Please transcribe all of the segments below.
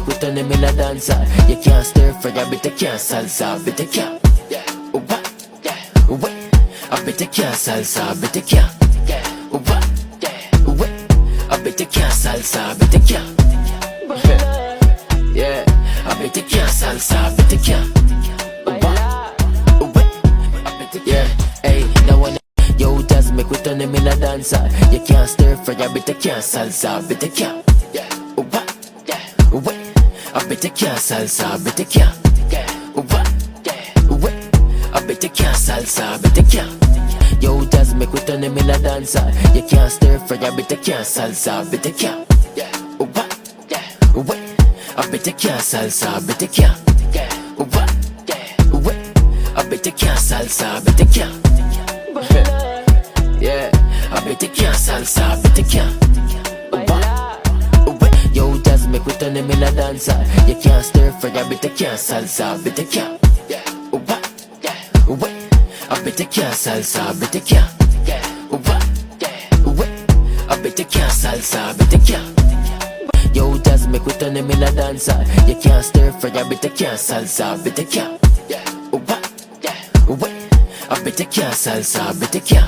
make we turn them in a dancer. You can't stir fry a bit of can salsa, bit of can. A bit of can salsa, a bit of can. A bit of can salsa, a bit of can. Yeah, a bit of can salsa, a bit of can. Yeah, hey, now one. Yo, does make we turn them in a dancer. You can't stir fry a bit of can salsa, a bit of can. A bit of can salsa, a bit of can. A bit of can salsa, a bit of can. Yo, does make we turn them in a dancer. You can't stir fry a bit of can salsa, a bit of can. A bit of can salsa, a bit of can. A bit of can salsa, a bit of can. Yeah, a bit of can salsa, a bit of can. Yo, does make we turn them in a dancer. You can't stir fry a bit of can salsa, a bit of can. A bit of can salsa, a bit of can. A bit of can salsa, a bit of can. Yo, does make we turn them in a dancer. You can't stir fry a bit of can salsa, a bit of can. A bit of can salsa, a bit of can.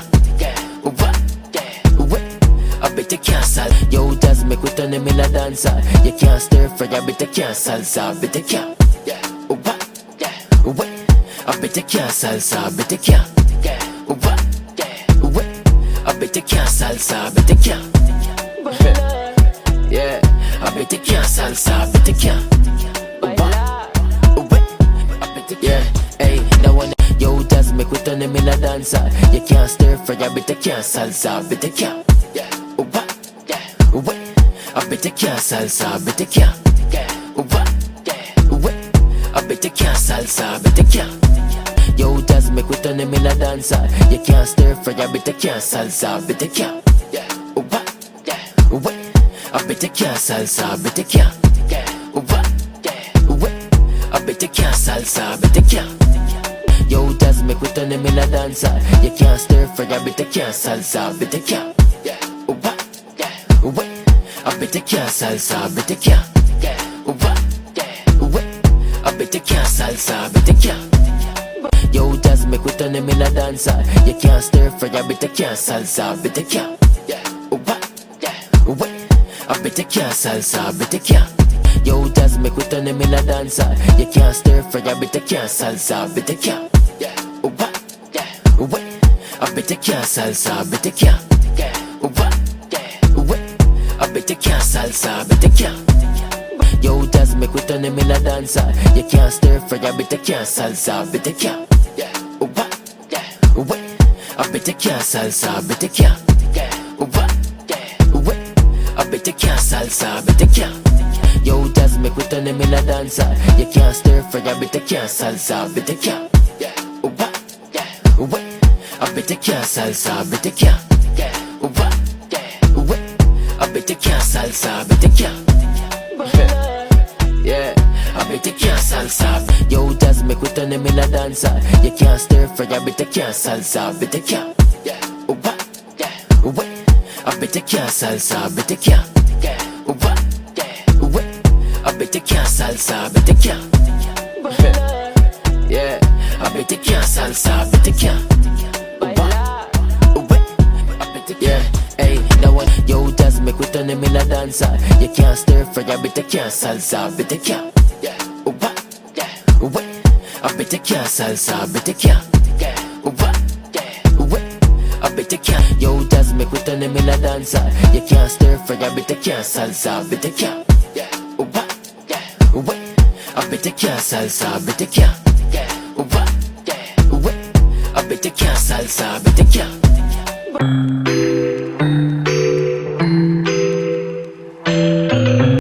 A bit of can salsa. Yo, does make we turn them in a dancer. You can't stir fry a bit of can salsa, a bit of can. A bit of can salsa, a bit of can. A bit of can salsa, a bit of can. Yeah, a bit of can salsa, a bit of can. Yeah, hey, now one. Yo, does make we turn them in a dancer. You can't stir fry a bit of can salsa, a bit of can. A bit of can salsa, a bit of can. A bit of can salsa, a bit of can. Yo, does make we turn them in a dancer. You can't stir fry a bit of can salsa, a bit of can. A bit of can salsa, a bit of can. A bit of can salsa, a bit of can. Yo, does make we turn them in a dancer. You can't stir fry a bit of can salsa, a bit of can. A bit of can salsa, a bit of can. A bit of can salsa, a bit of can. Yo, does make we turn them in a dancer. You can't stir fry a bit of can salsa, a bit of can. A bit of can salsa, a bit of can. Yo, does make we turn them in a dancer. You can't stir fry a bit of can salsa, a bit of can. A bit of can salsa, a bit of can. A bit of can salsa, a bit of can. Yo, does make we turn them in a dancer. You can't stir fry a bit of can salsa, a bit of can. A bit of can salsa, a bit of can. A bit of can salsa, a bit of can. Yo, does make we turn them in a dancer. You can't stir fry a bit of can salsa, a bit of can. A bit of can salsa, a bit of can. A bit of can salsa, a bit of can. Yeah, a bit of can salsa. Yo, does make we turn them in a dancer. You can't stir fry a bit of can salsa, a bit of can. A bit of can salsa, a bit of can. A bit of can salsa, a bit of can. Yeah, a bit of can salsa, a bit of can. Yeah, hey, now one. Yo, does make we turn them in a dancer. You can't stir fry a bit of can salsa, a bit of can. A bit of can salsa, a bit of can. A bit of can. Yo, does make we turn them in a dancer. You can't stir fry a bit of can salsa, a bit of can. A bit of can salsa, a bit of can. A bit of can salsa, a bit of can.